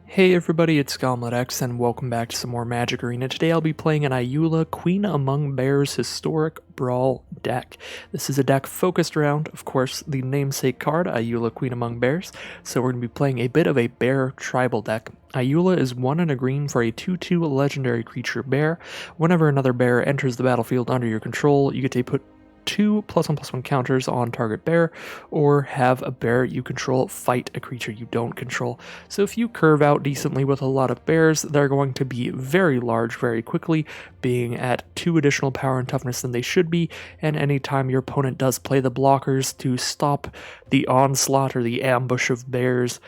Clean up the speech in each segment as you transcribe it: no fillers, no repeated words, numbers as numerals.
Hey everybody, it's GauntletX and welcome back to some more Magic Arena. Today I'll be playing an Ayula Queen Among Bears Historic Brawl deck. This is a deck focused around, of course, the namesake card, Ayula Queen Among Bears, so we're going to be playing a bit of a bear tribal deck. Ayula is 1 and a green for a 2/2 legendary creature bear. Whenever another bear enters the battlefield under your control, you get to put 2 +1/+1 counters on target bear, or have a bear you control fight a creature you don't control. So if you curve out decently with a lot of bears, they're going to be very large very quickly, being at 2 additional power and toughness than they should be, and anytime your opponent does play the blockers to stop the onslaught or the ambush of bears,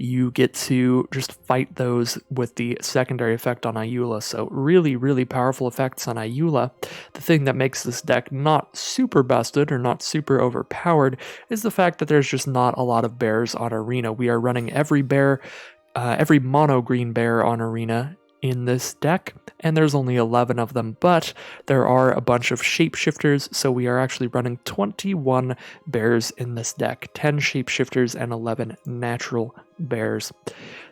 you get to just fight those with the secondary effect on Ayula. So really powerful effects on Ayula. The thing that makes this deck not super busted or not super overpowered is the fact that there's just not a lot of bears on Arena. We are running every mono green bear on Arena in this deck, and there's only 11 of them, but there are a bunch of shapeshifters, so we are actually running 21 bears in this deck, 10 shapeshifters and 11 natural bears.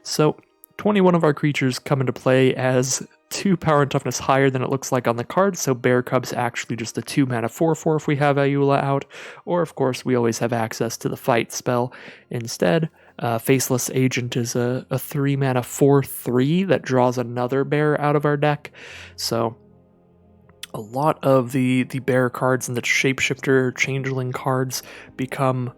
So 21 of our creatures come into play as 2 power and toughness higher than it looks like on the card, so Bear Cub's actually just a 2 mana 4/4 if we have Ayula out, or of course we always have access to the fight spell instead. Faceless Agent is a 3 mana 4/3 that draws another bear out of our deck, so a lot of the bear cards and the shapeshifter changeling cards become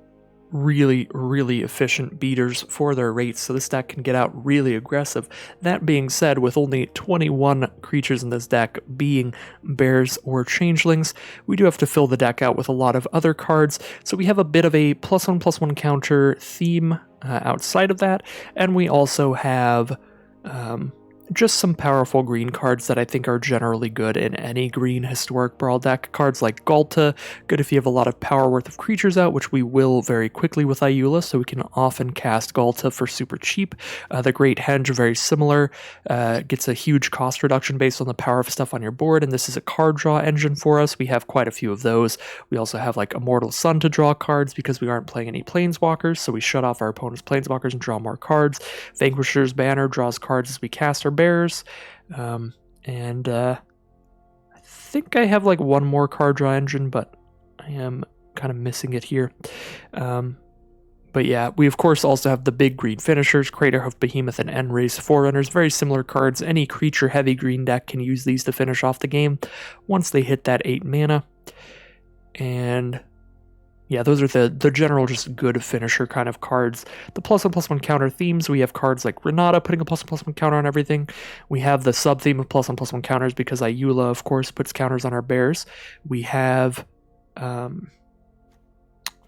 really efficient beaters for their rates, so this deck can get out really aggressive. That being said, with only 21 creatures in this deck being bears or changelings, we do have to fill the deck out with a lot of other cards, so we have a bit of a +1/+1 counter theme outside of that, and we also have just some powerful green cards that I think are generally good in any green Historic Brawl deck. Cards like Galta, good if you have a lot of power worth of creatures out, which we will very quickly with Ayula, so we can often cast Galta for super cheap. The Great Henge, very similar, gets a huge cost reduction based on the power of stuff on your board, and this is a card draw engine for us. We have quite a few of those. We also have like Immortal Sun to draw cards because we aren't playing any Planeswalkers, so we shut off our opponent's Planeswalkers and draw more cards. Vanquisher's Banner draws cards as we cast our bears, and I think I have like one more card draw engine, but I am kind of missing it here. But yeah, we of course also have the big green finishers, Craterhoof Behemoth and Enrace Forerunners, very similar cards. Any creature heavy green deck can use these to finish off the game once they hit that 8 mana. And yeah, those are the general just good finisher kind of cards. The +1/+1 counter themes, we have cards like Renata putting a +1/+1 counter on everything. We have the sub-theme of +1/+1 counters because Ayula, of course, puts counters on our bears. We have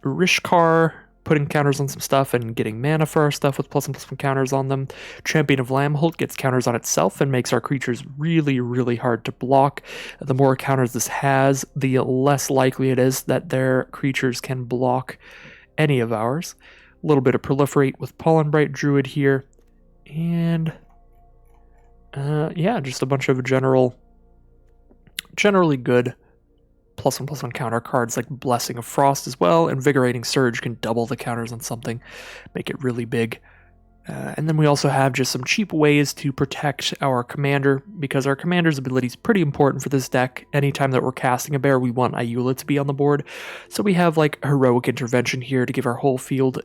Rishkar putting counters on some stuff and getting mana for our stuff with +1/+1 counters on them. Champion of Lamholt gets counters on itself and makes our creatures really hard to block. The more counters this has, the less likely it is that their creatures can block any of ours. A little bit of Proliferate with Pollen Bright Druid here, and yeah, just a bunch of generally good +1/+1 counter cards like Blessing of Frost as well. Invigorating Surge can double the counters on something, make it really big. And then we also have just some cheap ways to protect our commander, because our commander's ability is pretty important for this deck. Anytime that we're casting a bear, we want Ayula to be on the board. So we have like Heroic Intervention here to give our whole field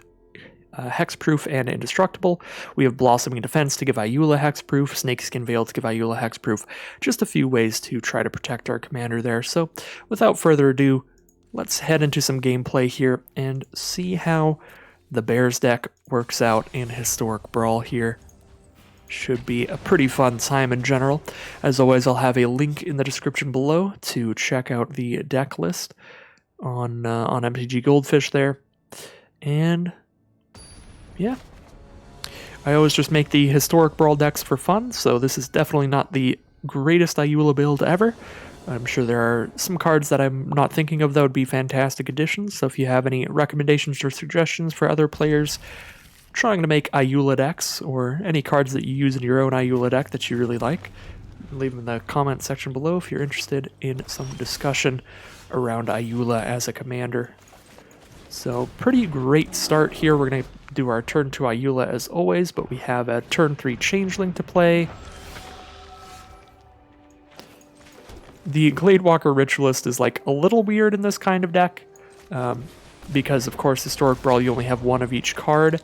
hexproof and indestructible. We have Blossoming Defense to give Ayula hexproof, Snakeskin Veil to give Ayula hexproof. Just a few ways to try to protect our commander there. So without further ado, let's head into some gameplay here and see how the Bears deck works out in Historic Brawl here. Should be a pretty fun time in general. As always, I'll have a link in the description below to check out the deck list on MTG Goldfish there. And yeah, I always just make the Historic Brawl decks for fun, so this is definitely not the greatest Ayula build ever. I'm sure there are some cards that I'm not thinking of that would be fantastic additions, so if you have any recommendations or suggestions for other players trying to make Ayula decks, or any cards that you use in your own Ayula deck that you really like, leave them in the comment section below if you're interested in some discussion around Ayula as a commander. So pretty great start here. We're going to do our turn 2 Ayula as always, but we have a turn 3 Changeling to play. The Gladewalker Ritualist is like a little weird in this kind of deck, because of course Historic Brawl you only have one of each card,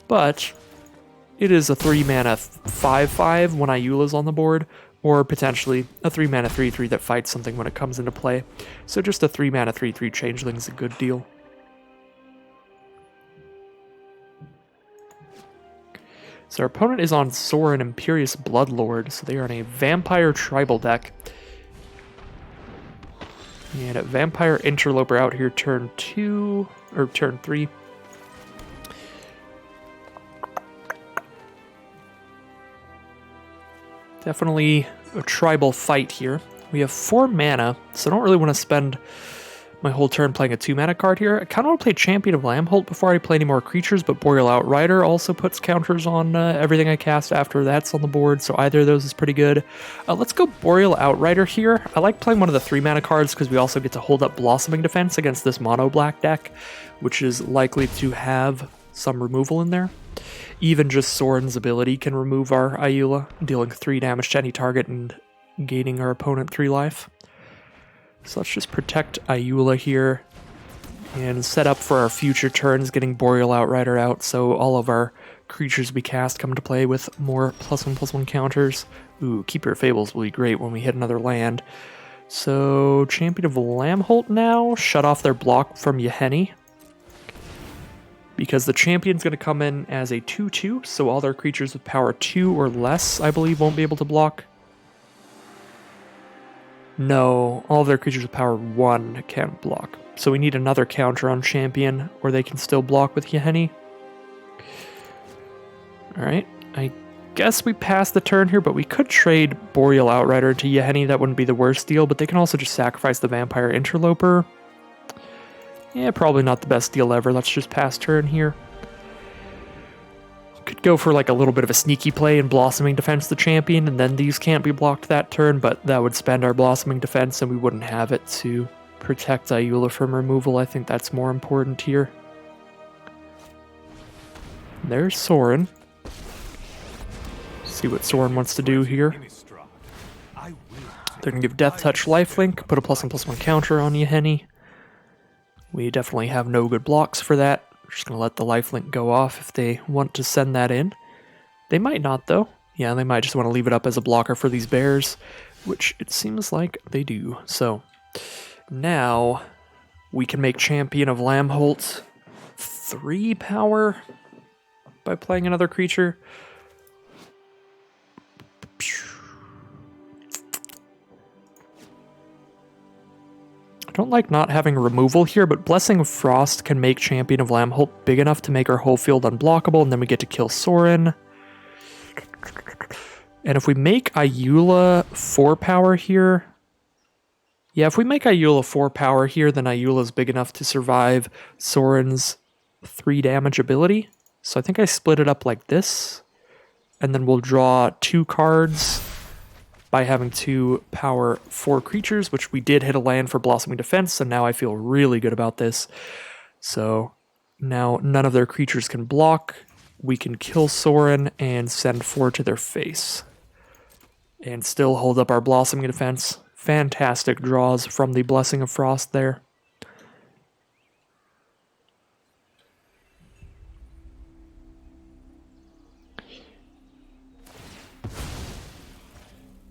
but it is a 3-mana 5/5 when Ayula's on the board, or potentially a 3-mana 3/3 that fights something when it comes into play. So just a 3-mana 3/3 Changeling is a good deal. So our opponent is on Sorin Imperious Bloodlord, so they are in a Vampire Tribal deck. And a Vampire Interloper out here turn 2, or turn 3. Definitely a tribal fight here. We have 4 mana, so I don't really want to spend my whole turn playing a 2-mana card here. I kind of want to play Champion of Lambholt before I play any more creatures, but Boreal Outrider also puts counters on everything I cast after that's on the board, so either of those is pretty good. Let's go Boreal Outrider here. I like playing one of the 3-mana cards because we also get to hold up Blossoming Defense against this mono-black deck, which is likely to have some removal in there. Even just Sorin's ability can remove our Ayula, dealing 3 damage to any target and gaining our opponent 3 life. So let's just protect Ayula here and set up for our future turns, getting Boreal Outrider out so all of our creatures we cast come to play with more +1/+1 counters. Ooh, Keeper of Fables will be great when we hit another land. So Champion of Lambholt now, shut off their block from Yahenni, because the Champion's going to come in as a 2/2, so all their creatures with power 2 or less, I believe, won't be able to block. No, all of their creatures with power 1 can't block. So we need another counter on Champion, or they can still block with Yahenni. Alright, I guess we passed the turn here, but we could trade Boreal Outrider to Yahenni. That wouldn't be the worst deal, but they can also just sacrifice the Vampire Interloper. Yeah, probably not the best deal ever. Let's just pass turn here. Could go for like a little bit of a sneaky play and Blossoming Defense the Champion, and then these can't be blocked that turn, but that would spend our Blossoming Defense and we wouldn't have it to protect Ayula from removal. I think that's more important here. There's Sorin. See what Sorin wants to do here. They're going to give Death Touch Lifelink, put a +1/+1 counter on Yahenni. We definitely have no good blocks for that. Just going to let the lifelink go off if they want to send that in. They might not, though. Yeah, they might just want to leave it up as a blocker for these bears, which it seems like they do. So now we can make Champion of Lambholt 3 power by playing another creature. I don't like not having removal here, but Blessing of Frost can make Champion of Lambholt big enough to make our whole field unblockable, and then we get to kill Sorin. And if we make Ayula 4 power here... Yeah, if we make Ayula 4 power here, then Ayula's big enough to survive Sorin's 3 damage ability. So I think I split it up like this, and then we'll draw 2 cards by having 2 power 4 creatures, which we did hit a land for Blossoming Defense, so now I feel really good about this. So now none of their creatures can block. We can kill Sorin and send 4 to their face. And still hold up our Blossoming Defense. Fantastic draws from the Blessing of Frost there.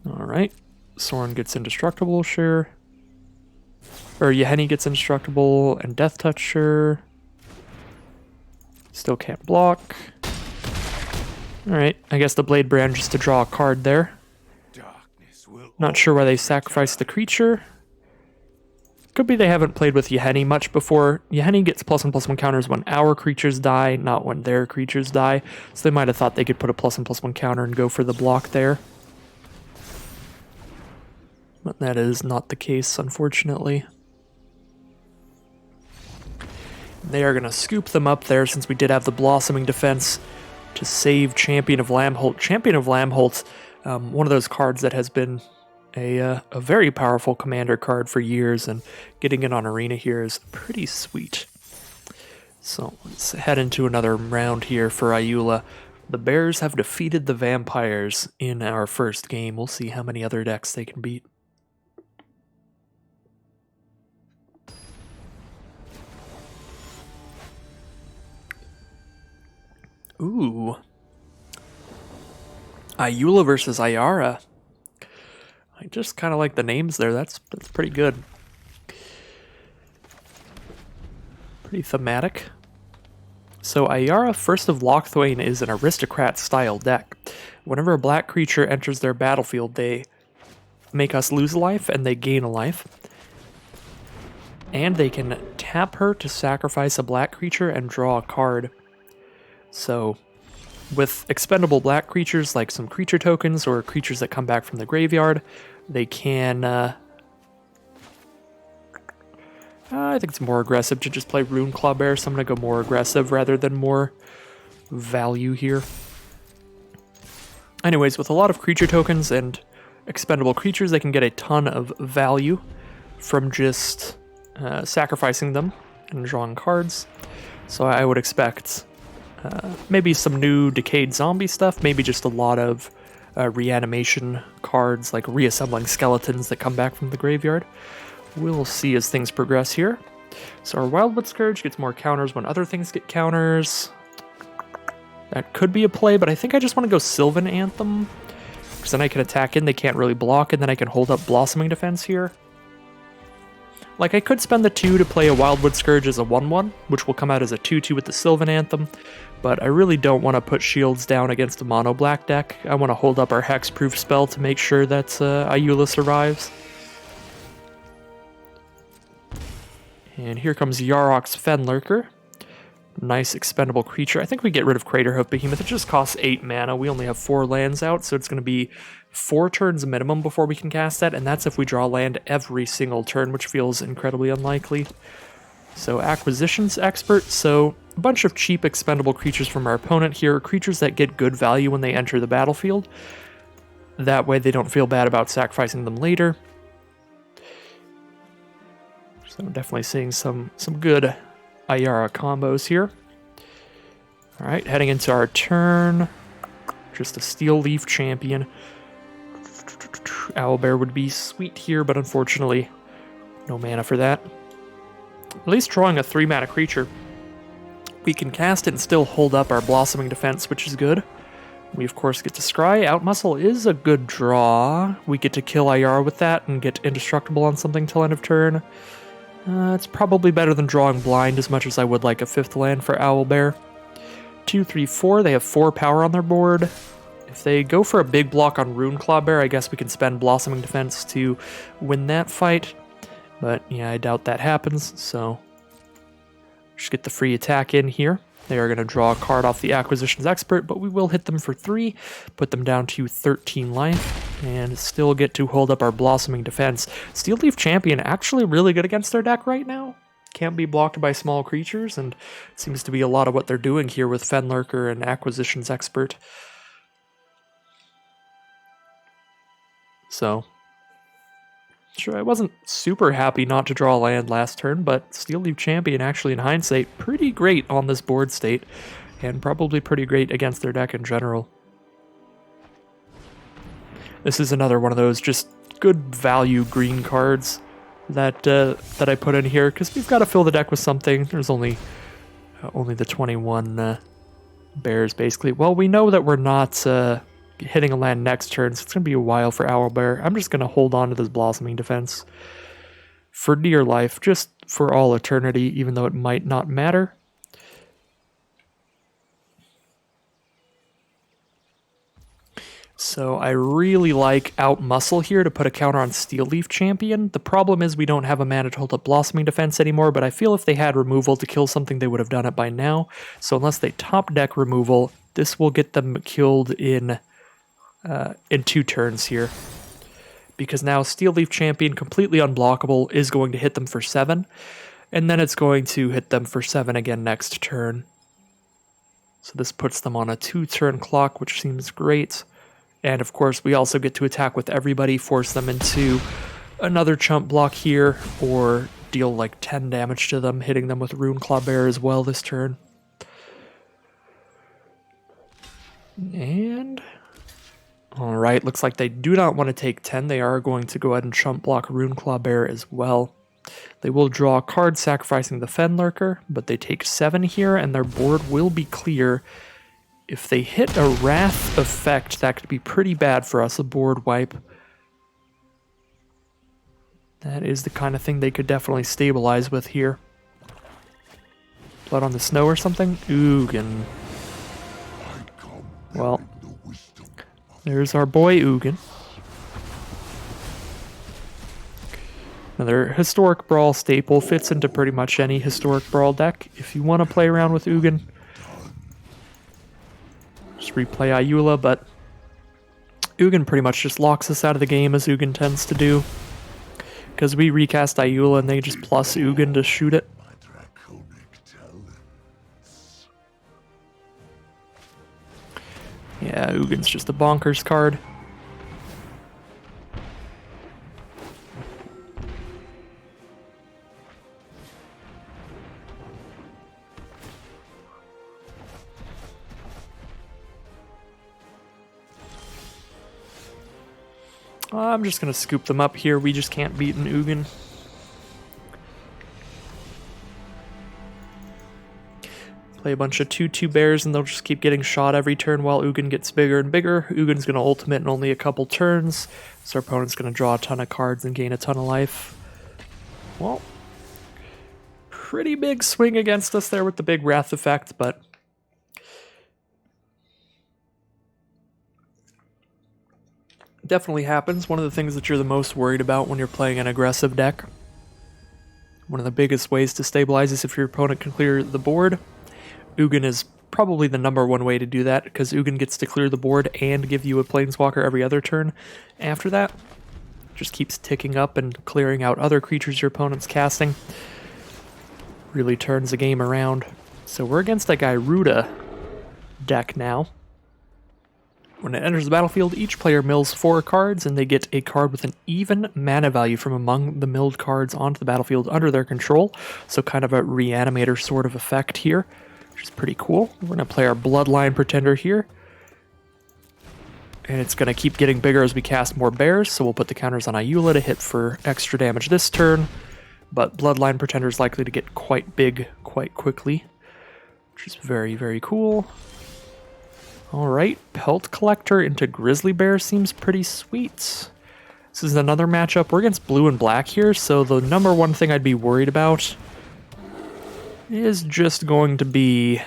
Alright, Sorin gets indestructible, sure. Or Yahenni gets indestructible, and Death Touch, sure. Still can't block. Alright, I guess the Blade Brand just to draw a card there. Not sure why they sacrificed the creature. Could be they haven't played with Yahenni much before. Yahenni gets +1/+1 counters when our creatures die, not when their creatures die. So they might have thought they could put a +1/+1 counter and go for the block there. But that is not the case, unfortunately. They are going to scoop them up there since we did have the Blossoming Defense to save Champion of Lambholt. Champion of Lambholt, one of those cards that has been a very powerful commander card for years, and getting it on Arena here is pretty sweet. So let's head into another round here for Ayula. The Bears have defeated the Vampires in our first game. We'll see how many other decks they can beat. Ooh. Ayula versus Ayara. I just kind of like the names there. That's pretty good. Pretty thematic. So Ayara, First of Lochthwain, is an aristocrat-style deck. Whenever a black creature enters their battlefield, they make us lose a life and they gain a life. And they can tap her to sacrifice a black creature and draw a card. So with expendable black creatures, like some creature tokens or creatures that come back from the graveyard, they can... I think it's more aggressive to just play Rune Claw Bear, so I'm going to go more aggressive rather than more value here. Anyways, with a lot of creature tokens and expendable creatures, they can get a ton of value from just sacrificing them and drawing cards. So I would expect maybe some new Decayed Zombie stuff, maybe just a lot of reanimation cards, like reassembling skeletons that come back from the graveyard. We'll see as things progress here. So our Wildwood Scourge gets more counters when other things get counters. That could be a play, but I think I just want to go Sylvan Anthem, because then I can attack in, they can't really block, and then I can hold up Blossoming Defense here. Like, I could spend the 2 to play a Wildwood Scourge as a 1-1, which will come out as a 2-2 with the Sylvan Anthem, but I really don't want to put shields down against a mono-black deck. I want to hold up our Hexproof spell to make sure that Ayula survives. And here comes Yarok's Fenlurker. Nice expendable creature. I think we get rid of Craterhoof Behemoth. It just costs 8 mana. We only have 4 lands out, so it's going to be 4 turns minimum before we can cast that, and that's if we draw land every single turn, which feels incredibly unlikely. So Acquisitions Expert. So a bunch of cheap expendable creatures from our opponent here, creatures that get good value when they enter the battlefield. That way they don't feel bad about sacrificing them later. So definitely seeing some good Ayara combos here. Alright, heading into our turn. Just a Steel Leaf Champion. Owlbear would be sweet here, but unfortunately, no mana for that. At least drawing a 3-mana creature. We can cast it and still hold up our Blossoming Defense, which is good. We, of course, get to Scry. Outmuscle is a good draw. We get to kill Ayara with that and get indestructible on something till end of turn. It's probably better than drawing blind as much as I would like a 5th land for Owlbear. 2, 3, 4, they have 4 power on their board. If they go for a big block on Rune Claw Bear, I guess we can spend Blossoming Defense to win that fight. But yeah, I doubt that happens, so just get the free attack in here. They are going to draw a card off the Acquisitions Expert, but we will hit them for 3, put them down to 13 life, and still get to hold up our Blossoming Defense. Steel Leaf Champion actually really good against their deck right now. Can't be blocked by small creatures, and seems to be a lot of what they're doing here with Fenlurker and Acquisitions Expert. So, sure, I wasn't super happy not to draw land last turn, but Steel Leaf Champion actually in hindsight pretty great on this board state, and probably pretty great against their deck in general. This is another one of those just good value green cards that that I put in here, because we've got to fill the deck with something. There's only the 21 bears, basically. Well, we know that we're not hitting a land next turn, so it's going to be a while for Owlbear. I'm just going to hold on to this Blossoming Defense for dear life, just for all eternity, even though it might not matter. So I really like Outmuscle here to put a counter on Steel Leaf Champion. The problem is we don't have a mana to hold up Blossoming Defense anymore, but I feel if they had removal to kill something, they would have done it by now. So unless they top deck removal, this will get them killed in 2 turns here. Because now Steel Leaf Champion, completely unblockable, is going to hit them for 7. And then it's going to hit them for 7 again next turn. So this puts them on a 2-turn clock, which seems great. And of course, we also get to attack with everybody, force them into another chump block here, or deal like 10 damage to them, hitting them with Rune Claw Bear as well this turn. And alright, looks like they do not want to take 10. They are going to go ahead and chump block Rune Claw Bear as well. They will draw a card sacrificing the Fen Lurker, but they take 7 here and their board will be clear. If they hit a Wrath effect, that could be pretty bad for us, a board wipe. That is the kind of thing they could definitely stabilize with here. Blood on the Snow or something? Ugin. Well, there's our boy Ugin. Another Historic Brawl staple, fits into pretty much any Historic Brawl deck. If you want to play around with Ugin, just replay Ayula, but Ugin pretty much just locks us out of the game, as Ugin tends to do. Because we recast Ayula and they just plus Ugin to shoot it. Yeah, Ugin's just a bonkers card. I'm just going to scoop them up here. We just can't beat an Ugin. Play a bunch of 2/2 bears and they'll just keep getting shot every turn while Ugin gets bigger and bigger. Ugin's going to ultimate in only a couple turns, so our opponent's going to draw a ton of cards and gain a ton of life. Well, pretty big swing against us there with the big Wrath effect, but definitely happens. One of the things that you're the most worried about when you're playing an aggressive deck. One of the biggest ways to stabilize is if your opponent can clear the board. Ugin is probably the #1 way to do that, because Ugin gets to clear the board and give you a Planeswalker every other turn after that. Just keeps ticking up and clearing out other creatures your opponent's casting. Really turns the game around. So we're against a Gyruda deck now. When it enters the battlefield, each player mills 4 cards, and they get a card with an even mana value from among the milled cards onto the battlefield under their control. So kind of a reanimator sort of effect here, which is pretty cool. We're going to play our Bloodline Pretender here. And it's going to keep getting bigger as we cast more bears, so we'll put the counters on Ayula to hit for extra damage this turn. But Bloodline Pretender is likely to get quite big quite quickly, which is very, very cool. Alright, Pelt Collector into Grizzly Bear seems pretty sweet. This is another matchup. We're against blue and black here, so the #1 thing I'd be worried about is just going to be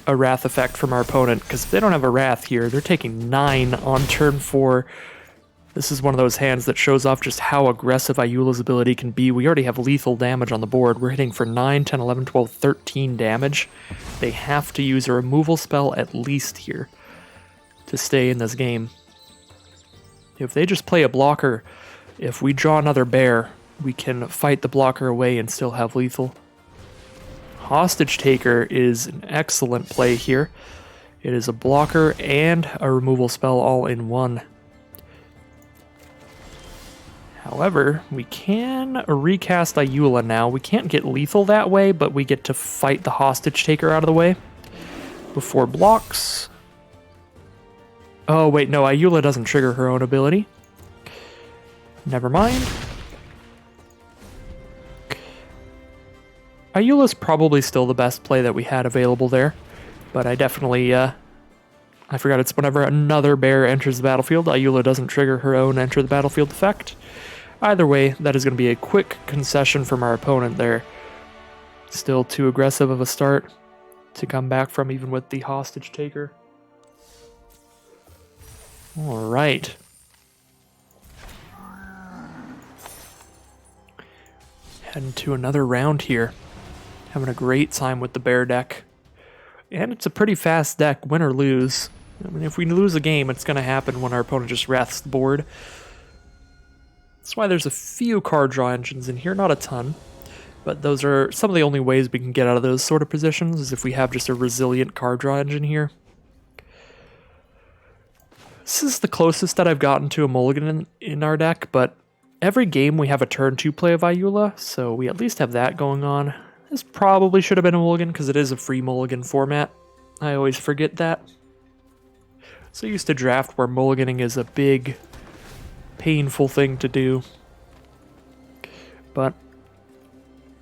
a Wrath effect from our opponent, because if they don't have a Wrath here, they're taking 9 on turn 4. This is one of those hands that shows off just how aggressive Ayula's ability can be. We already have lethal damage on the board. We're hitting for 9, 10, 11, 12, 13 damage. They have to use a removal spell at least here to stay in this game. If they just play a blocker, if we draw another bear, we can fight the blocker away and still have lethal. Hostage Taker is an excellent play here. It is a blocker and a removal spell all in one. However, we can recast Ayula now. We can't get lethal that way, but we get to fight the Hostage Taker out of the way before blocks. Oh, wait, no, Ayula doesn't trigger her own ability. Never mind. Ayula's probably still the best play that we had available there, but I definitely, I forgot it's whenever another bear enters the battlefield, Ayula doesn't trigger her own enter the battlefield effect. Either way, that is going to be a quick concession from our opponent there. Still too aggressive of a start to come back from, even with the Hostage Taker. Alright. Heading to another round here. Having a great time with the bear deck. And it's a pretty fast deck, win or lose. I mean, if we lose a game, it's going to happen when our opponent just wraths the board. That's why there's a few card draw engines in here, not a ton. But those are some of the only ways we can get out of those sort of positions, is if we have just a resilient card draw engine here. This is the closest that I've gotten to a mulligan in our deck, but every game we have a turn 2 play of Ayula, so we at least have that going on. This probably should have been a mulligan because it is a free mulligan format. I always forget that. So used to draft where mulliganing is a big, painful thing to do. But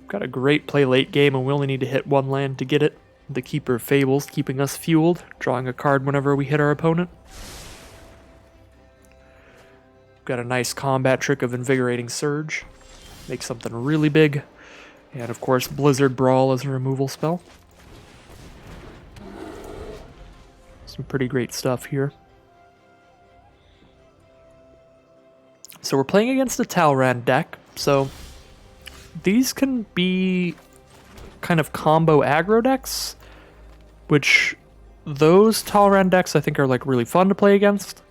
got a great play late game, and we only need to hit one land to get it. The Keeper of Fables keeping us fueled, drawing a card whenever we hit our opponent. Got a nice combat trick of Invigorating Surge. Make something really big. And of course, Blizzard Brawl as a removal spell. Some pretty great stuff here. So we're playing against a Talrand deck, so these can be kind of combo aggro decks, which those Talrand decks I think are like really fun to play against.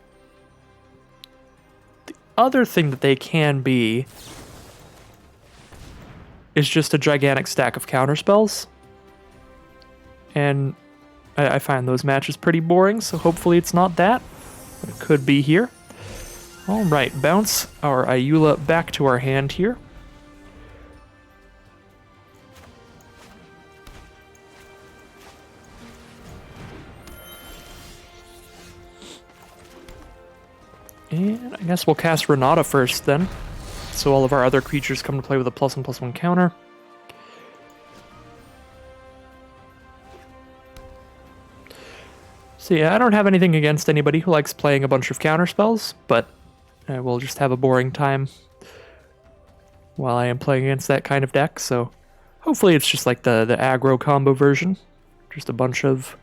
The other thing that they can be is just a gigantic stack of counterspells, and I find those matches pretty boring, so hopefully it's not that, but it could be here. Alright, bounce our Ayula back to our hand here. And I guess we'll cast Renata first then, so all of our other creatures come to play with a +1/+1 counter. So yeah, I don't have anything against anybody who likes playing a bunch of counter spells, but I will just have a boring time while I am playing against that kind of deck, so hopefully it's just like the aggro combo version. Just a bunch of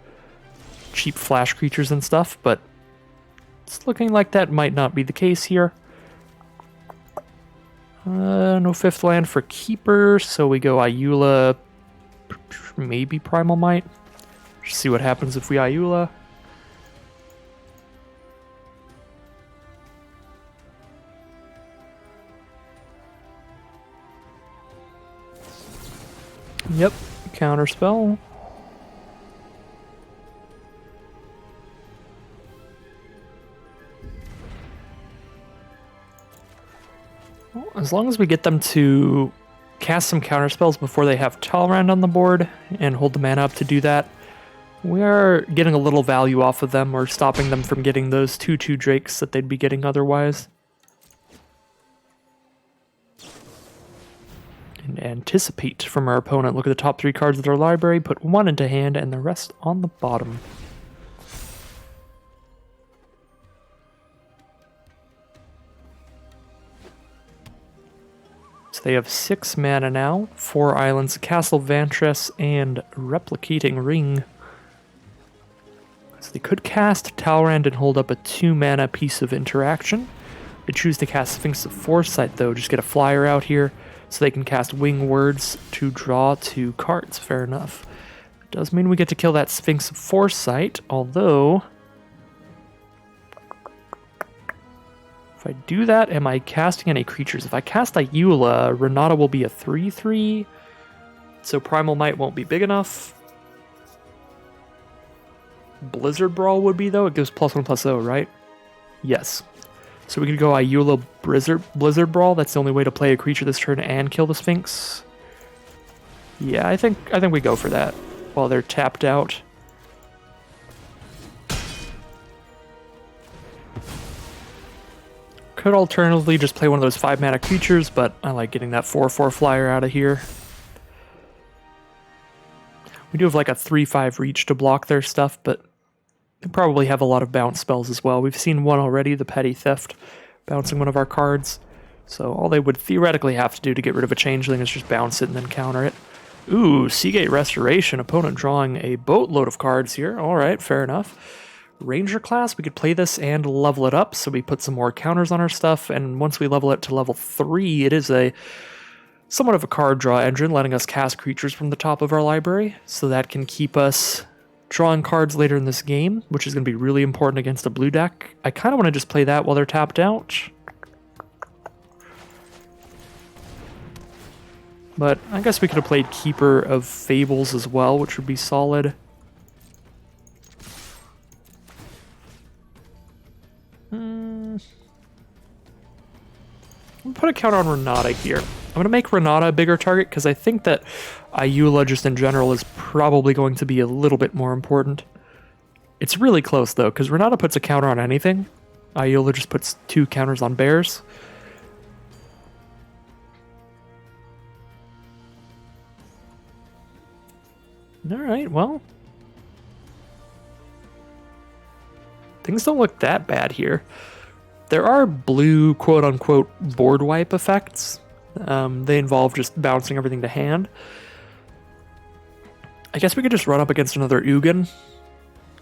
cheap flash creatures and stuff, but it's looking like that might not be the case here. No 5th land for Keeper, so we go Ayula, maybe Primal Might. Just see what happens if we Ayula. Yep, counterspell. Well, as long as we get them to cast some counterspells before they have Talrand on the board and hold the mana up to do that, we are getting a little value off of them or stopping them from getting those 2/2 Drakes that they'd be getting otherwise. And anticipate from our opponent. Look at the top 3 cards of their library, put 1 into hand and the rest on the bottom. So they have 6 mana now, 4 islands, Castle Vantress, and Replicating Ring. So they could cast Talrand and hold up a 2 mana piece of interaction. They choose to cast Sphinx of Foresight though, just get a flyer out here, so they can cast Wing Words to draw 2 cards. Fair enough. It does mean we get to kill that Sphinx of Foresight, although if I do that, am I casting any creatures? If I cast Ayula, Renata will be a 3/3, so Primal Might won't be big enough. Blizzard Brawl would be, though. It gives +1/+0, right? Yes. So we could go Ayula Blizzard Brawl. That's the only way to play a creature this turn and kill the Sphinx. Yeah, I think we go for that while they're tapped out. Could alternatively just play one of those 5 mana creatures, but I like getting that 4/4 flyer out of here. We do have like a 3/5 reach to block their stuff, but they probably have a lot of bounce spells as well. We've seen one already, the Petty Theft, bouncing one of our cards. So all they would theoretically have to do to get rid of a Changeling is just bounce it and then counter it. Ooh, Seagate Restoration, opponent drawing a boatload of cards here. Alright, fair enough. Ranger class, we could play this and level it up, so we put some more counters on our stuff, and once we level it to level 3, it is a somewhat of a card draw engine, letting us cast creatures from the top of our library, so that can keep us drawing cards later in this game, which is going to be really important against a blue deck. I kind of want to just play that while they're tapped out. But I guess we could have played Keeper of Fables as well, which would be solid. I'm gonna put a counter on Renata here. I'm gonna make Renata a bigger target because I think that Ayula just in general is probably going to be a little bit more important. It's really close though, because Renata puts a counter on anything. Ayula just puts 2 counters on bears. Alright, well. Things don't look that bad here. There are blue quote-unquote board wipe effects. They involve just bouncing everything to hand. I guess we could just run up against another Ugin.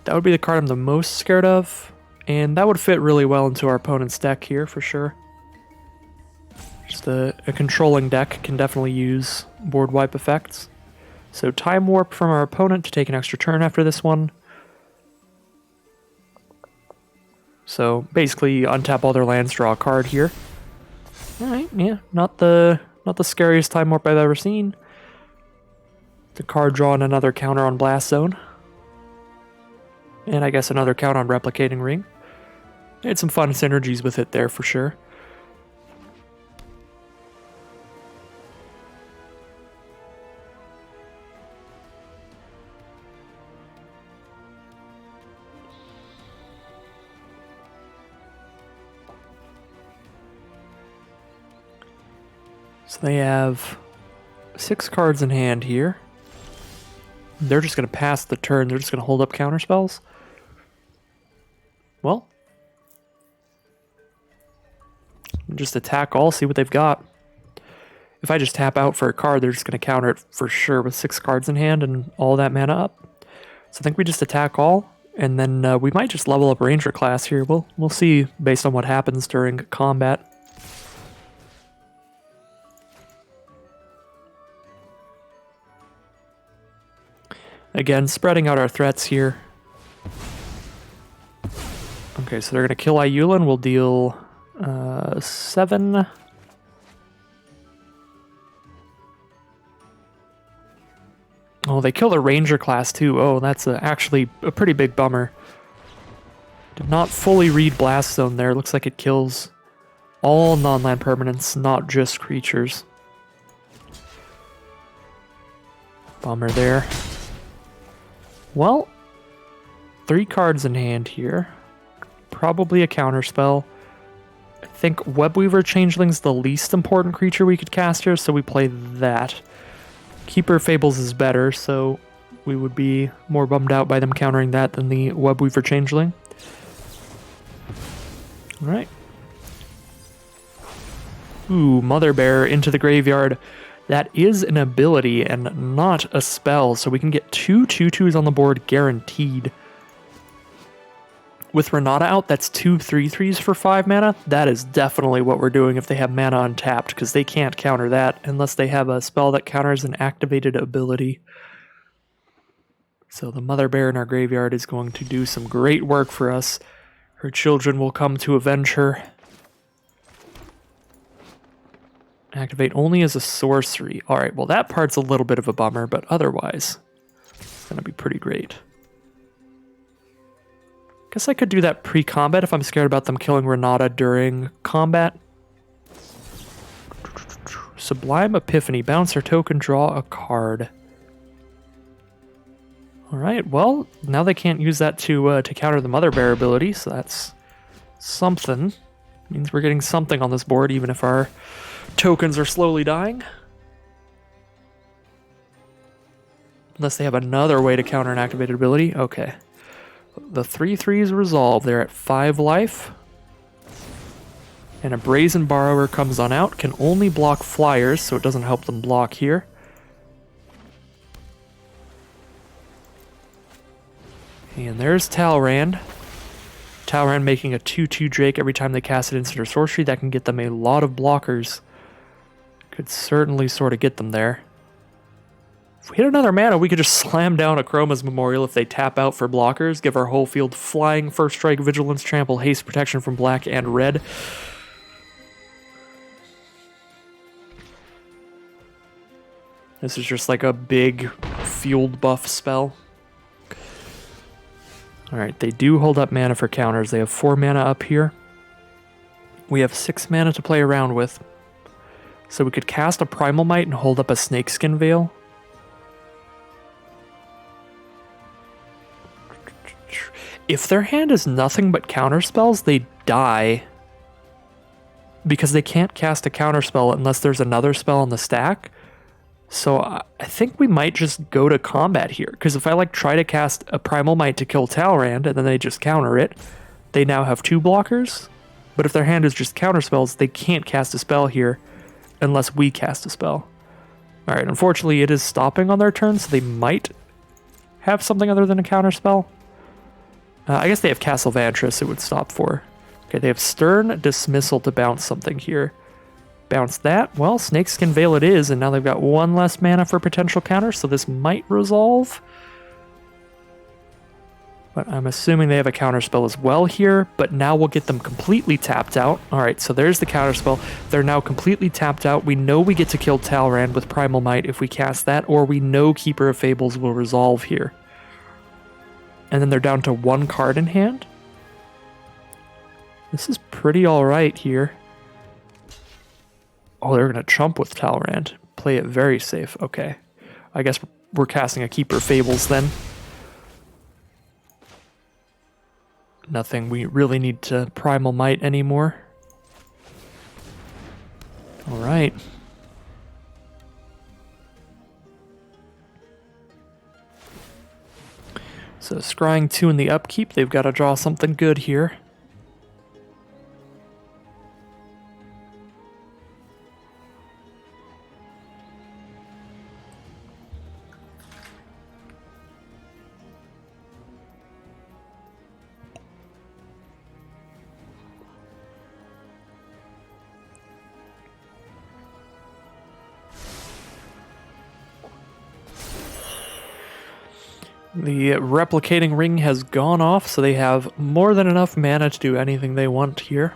That would be the card I'm the most scared of. And that would fit really well into our opponent's deck here, for sure. Just a controlling deck can definitely use board wipe effects. So Time Warp from our opponent to take an extra turn after this one. So basically untap all their lands, draw a card here. Alright, yeah, not the scariest Time Warp I've ever seen. The card drawing another counter on Blast Zone. And I guess another counter on Replicating Ring. Had some fun synergies with it there for sure. So they have 6 cards in hand here. They're just going to pass the turn. They're just going to hold up counter spells. Well, just attack all, see what they've got. If I just tap out for a card, they're just going to counter it for sure with 6 cards in hand and all that mana up. So I think we just attack all, and then we might just level up Ranger class here. We'll see based on what happens during combat. Again, spreading out our threats here. Okay, so they're going to kill Ayula and we'll deal 7. Oh, they killed a Ranger class too. Oh, that's actually a pretty big bummer. Did not fully read Blast Zone there. Looks like it kills all non-land permanents, not just creatures. Bummer there. Well, 3 cards in hand here. Probably a counterspell. I think Webweaver Changeling's the least important creature we could cast here, so we play that. Keeper Fables is better, so we would be more bummed out by them countering that than the Webweaver Changeling. Alright. Ooh, Mother Bear into the graveyard. That is an ability and not a spell, so we can get 2 2/2s on the board guaranteed. With Renata out, that's 2 3/3s for 5 mana. That is definitely what we're doing if they have mana untapped, because they can't counter that unless they have a spell that counters an activated ability. So the Mother Bear in our graveyard is going to do some great work for us. Her children will come to avenge her. Activate only as a sorcery. Alright, well that part's a little bit of a bummer, but otherwise, it's going to be pretty great. Guess I could do that pre-combat if I'm scared about them killing Renata during combat. Sublime Epiphany. Bounce our token, draw a card. Alright, well, now they can't use that to counter the Mother Bear ability, so that's something. Means we're getting something on this board, even if our tokens are slowly dying. Unless they have another way to counter an activated ability. Okay. The 3/3s resolve. They're at 5 life. And a Brazen Borrower comes on out. Can only block flyers, so it doesn't help them block here. And there's Talrand. Talrand making a 2/2 Drake every time they cast an instant or sorcery. That can get them a lot of blockers. Could certainly sort of get them there. If we hit another mana, we could just slam down a Chroma's Memorial if they tap out for blockers. Give our whole field flying, first strike, vigilance, trample, haste, protection from black and red. This is just like a big field buff spell. Alright, they do hold up mana for counters. They have 4 mana up here. We have 6 mana to play around with. So we could cast a Primal Might and hold up a Snakeskin Veil. If their hand is nothing but counterspells, they die. Because they can't cast a counterspell unless there's another spell on the stack. So I think we might just go to combat here. Because if I like try to cast a Primal Might to kill Talrand and then they just counter it, they now have 2 blockers. But if their hand is just counterspells, they can't cast a spell here unless we cast a spell. Alright, unfortunately it is stopping on their turn, so they might have something other than a counterspell. I guess they have Castle Vantress it would stop for. Okay, they have Stern Dismissal to bounce something here. Bounce that. Well, Snakeskin Veil it is, and now they've got 1 less mana for potential counter, so this might resolve. But I'm assuming they have a counterspell as well here, but now we'll get them completely tapped out. Alright, so there's the counterspell. They're now completely tapped out. We know we get to kill Talrand with Primal Might if we cast that, or we know Keeper of Fables will resolve here. And then they're down to 1 card in hand. This is pretty alright here. Oh, they're going to chump with Talrand. Play it very safe. Okay. I guess we're casting a Keeper of Fables then. Nothing we really need to Primal Might anymore. Alright. So scrying 2 in the upkeep, they've got to draw something good here. The replicating ring has gone off, so they have more than enough mana to do anything they want here.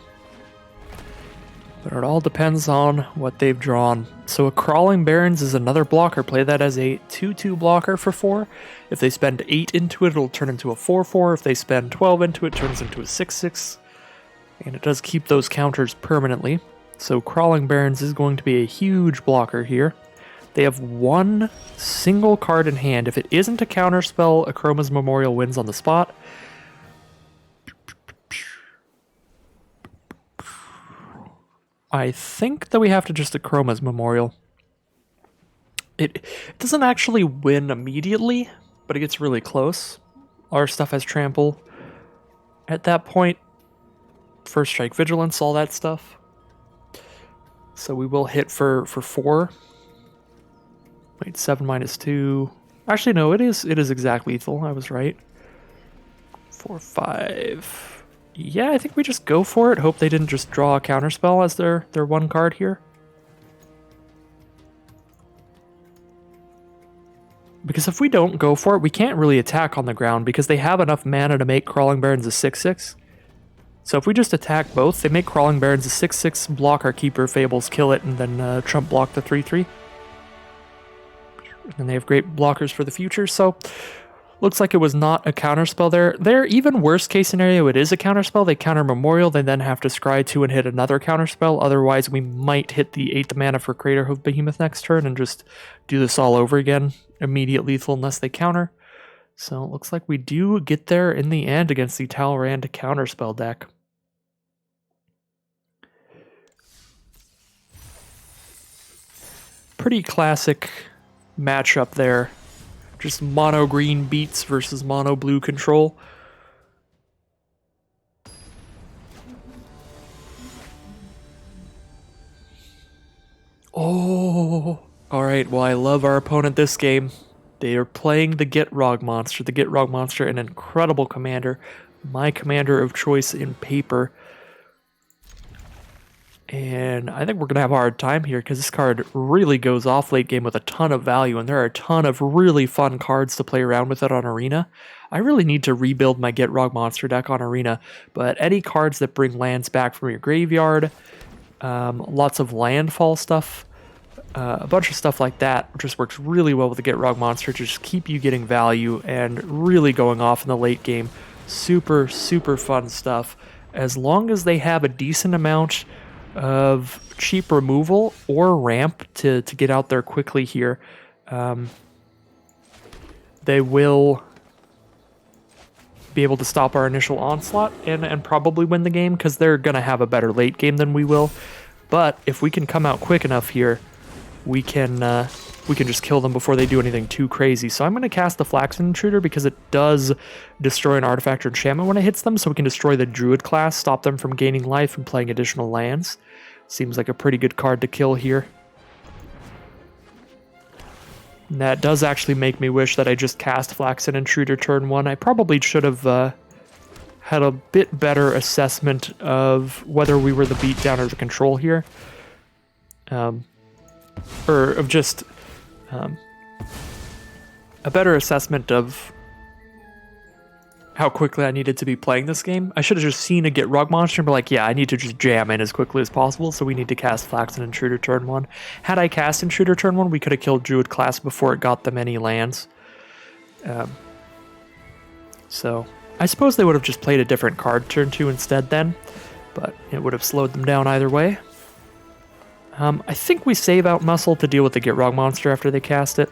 But it all depends on what they've drawn. So a Crawling Barrens is another blocker. Play that as a 2/2 blocker for 4. If they spend 8 into it, it'll turn into a 4/4. If they spend 12 into it, it turns into a 6/6. And it does keep those counters permanently. So Crawling Barrens is going to be a huge blocker here. They have 1 single card in hand. If it isn't a counterspell, Akroma's Memorial wins on the spot. I think that we have to just Akroma's Memorial. It doesn't actually win immediately, but it gets really close. Our stuff has trample. At that point, First Strike Vigilance, all that stuff. So we will hit for 4. Wait, 7 minus 2. Actually, no, it is exact lethal. I was right. 4, 5. Yeah, I think we just go for it. Hope they didn't just draw a counterspell as their 1 card here. Because if we don't go for it, we can't really attack on the ground because they have enough mana to make Crawling Barrens a 6/6. So if we just attack both, they make Crawling Barrens a 6/6, block our Keeper of Fables, kill it, and then trump block the 3/3. And they have great blockers for the future, so looks like it was not a counterspell there. Their even worst case scenario, it is a counterspell. They counter Memorial, they then have to scry 2 and hit another counterspell. Otherwise, we might hit the 8th mana for Craterhoof Behemoth next turn and just do this all over again. Immediate lethal unless they counter. So it looks like we do get there in the end against the Talrand counterspell deck. Pretty classic matchup there. Just mono green beats versus mono blue control. Oh, alright, well I love our opponent this game. They are playing the Gitrog monster. The Gitrog monster, an incredible commander. My commander of choice in paper. And I think we're going to have a hard time here because this card really goes off late game with a ton of value, and there are a ton of really fun cards to play around with it on Arena. I really need to rebuild my Gitrog monster deck on Arena, but any cards that bring lands back from your graveyard, lots of landfall stuff, a bunch of stuff like that just works really well with the Gitrog monster to just keep you getting value and really going off in the late game. Super, super fun stuff. as long as they have a decent amount of cheap removal or ramp to get out there quickly here, they will be able to stop our initial onslaught and probably win the game, because they're going to have a better late game than we will. But if we can come out quick enough here, we can just kill them before they do anything too crazy. So I'm going to cast the Flaxen Intruder because it does destroy an artifact or enchantment when it hits them, so we can destroy the Druid class, stop them from gaining life and playing additional lands. Seems like a pretty good card to kill here. And that does actually make me wish that I just cast Flaxen Intruder turn 1. I probably should have had a bit better assessment of whether we were the beatdown or the control here. Or of just a better assessment of how quickly I needed to be playing this game. I should have just seen a Gitrog monster and be like, yeah, I need to just jam in as quickly as possible, so we need to cast Flaxen Intruder turn 1. Had I cast Intruder turn 1, we could have killed Druid class before it got them any lands. So I suppose they would have just played a different card turn 2 instead then, but it would have slowed them down either way. I think we save out Muscle to deal with the Gitrog monster after they cast it.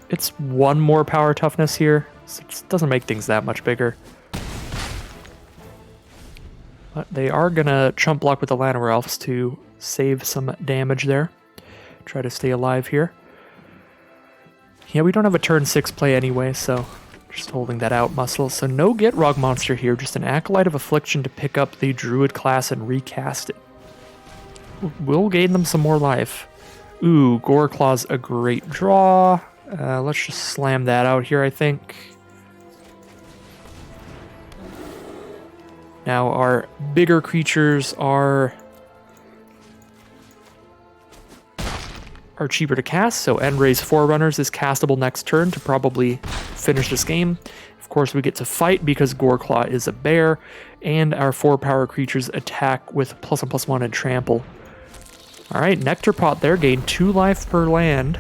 It's 1 more power toughness here, so it doesn't make things that much bigger. But they are going to chump block with the Llanowar Elves to save some damage there. Try to stay alive here. Yeah, we don't have a turn 6 play anyway, so just holding that out, Muscle. So no Gitrog monster here, just an Acolyte of Affliction to pick up the Druid class and recast it. We'll gain them some more life. Ooh, Goreclaw's a great draw. Let's just slam that out here, I think. Now our bigger creatures are cheaper to cast, so Endray's Forerunners is castable next turn to probably finish this game. Of course, we get to fight because Goreclaw is a bear, and our 4-power creatures attack with +1/+1 and trample. Alright, Nectar Pot there, gain 2 life per land.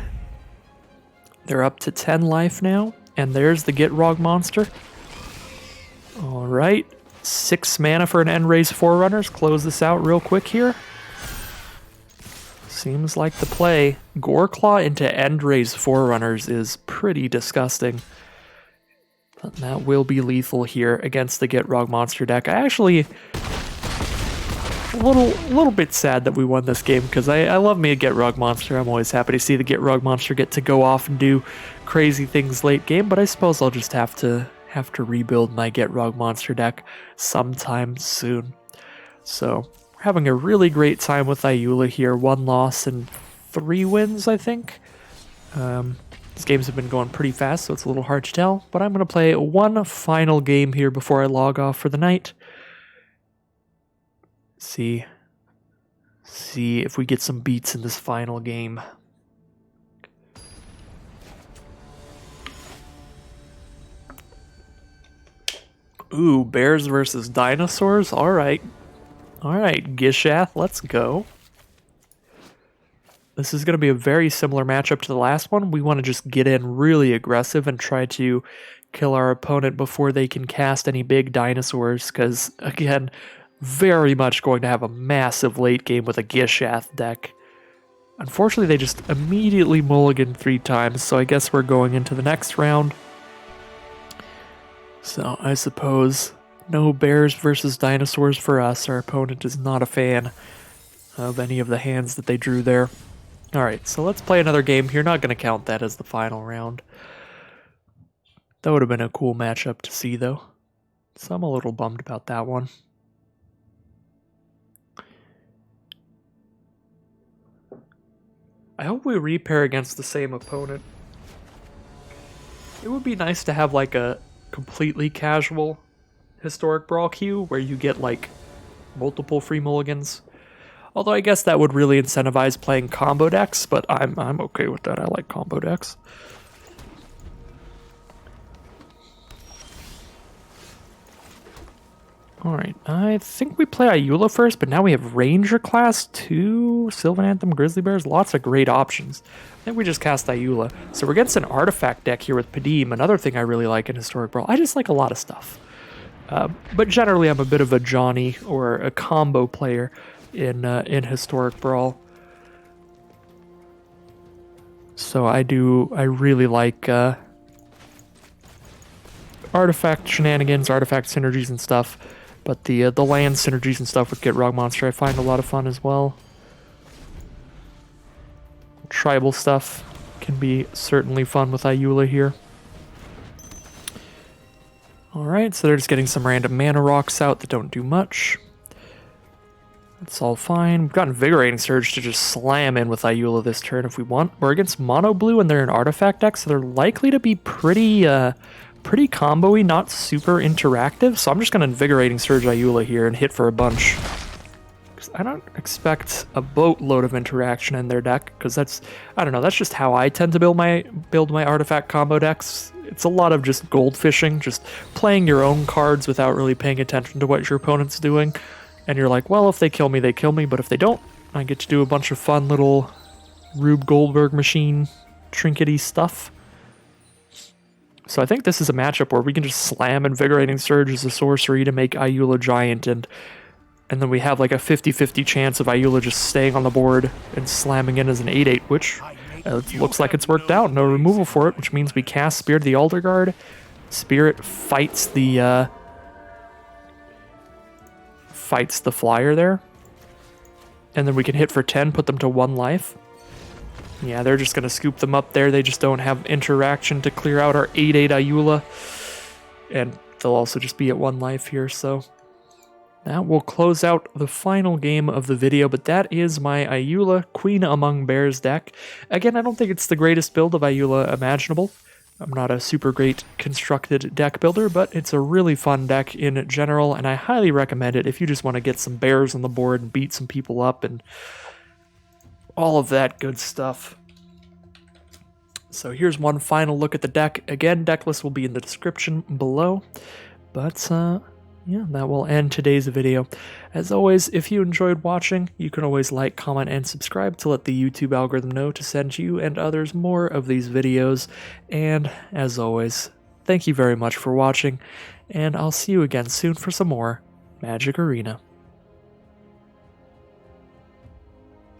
They're up to 10 life now, and there's the Gitrog monster. Alright, 6 mana for an Endray's Forerunners. Close this out real quick here. Seems like the play. Goreclaw into Endray's Forerunners is pretty disgusting. But that will be lethal here against the Gitrog monster deck. I actually... a little bit sad that we won this game, because I love me a Gitrog monster. I'm always happy to see the Gitrog monster get to go off and do crazy things late game, but I suppose I'll just have to rebuild my Gitrog monster deck sometime soon. So, we're having a really great time with Ayula here. 1 loss and 3 wins, I think. These games have been going pretty fast, so it's a little hard to tell, but I'm going to play 1 final game here before I log off for the night. See if we get some beats in this final game. Ooh, bears versus dinosaurs? Alright. Alright, Gishath, let's go. This is going to be a very similar matchup to the last one. We want to just get in really aggressive and try to kill our opponent before they can cast any big dinosaurs, because, again, very much going to have a massive late game with a Gishath deck. Unfortunately, they just immediately mulligan 3 times, so I guess we're going into the next round. So I suppose no bears versus dinosaurs for us. Our opponent is not a fan of any of the hands that they drew there. Alright, so let's play another game here. Not going to count that as the final round. That would have been a cool matchup to see, though. So I'm a little bummed about that one. I hope we repair against the same opponent. It would be nice to have like a completely casual Historic Brawl queue where you get like multiple free mulligans. Although I guess that would really incentivize playing combo decks, but I'm okay with that. I like combo decks. Alright, I think we play Ayula first, but now we have Ranger class 2, Sylvan Anthem, Grizzly Bears, lots of great options. I think we just cast Ayula. So we're against an artifact deck here with Padim, another thing I really like in Historic Brawl. I just like a lot of stuff. But generally, I'm a bit of a Johnny or a combo player in Historic Brawl. So I really like artifact shenanigans, artifact synergies and stuff. But the land synergies and stuff with Get Rug Monster I find a lot of fun as well. Tribal stuff can be certainly fun with Ayula here. Alright, so they're just getting some random mana rocks out that don't do much. That's all fine. We've got Invigorating Surge to just slam in with Ayula this turn if we want. We're against Mono Blue and they're an artifact deck, so they're likely to be pretty combo-y, not super interactive. So I'm just going to Invigorating Surge Ayula here and hit for a bunch. I don't expect a boatload of interaction in their deck, because that's, I don't know, that's just how I tend to build my artifact combo decks. It's a lot of just gold fishing, just playing your own cards without really paying attention to what your opponent's doing. And you're like, well, if they kill me, they kill me, but if they don't, I get to do a bunch of fun little Rube Goldberg machine trinkety stuff. So I think this is a matchup where we can just slam Invigorating Surge as a sorcery to make Ayula giant, and then we have like a 50-50 chance of Ayula just staying on the board and slamming in as an 8-8, which looks like it's worked out. No removal for it, which means we cast Spirit of the Alder Guard. Spirit fights the flyer there. And then we can hit for 10, put them to 1 life. Yeah, they're just going to scoop them up there. They just don't have interaction to clear out our 8-8 Ayula. And they'll also just be at 1 life here, so that will close out the final game of the video, but that is my Ayula Queen Among Bears deck. Again, I don't think it's the greatest build of Ayula imaginable. I'm not a super great constructed deck builder, but it's a really fun deck in general, and I highly recommend it if you just want to get some bears on the board and beat some people up and all of that good stuff. So here's one final look at the deck. Again, deck list will be in the description below, but yeah, that will end today's video. As always, if you enjoyed watching, you can always like, comment, and subscribe to let the YouTube algorithm know to send you and others more of these videos. And as always, thank you very much for watching, and I'll see you again soon for some more Magic Arena.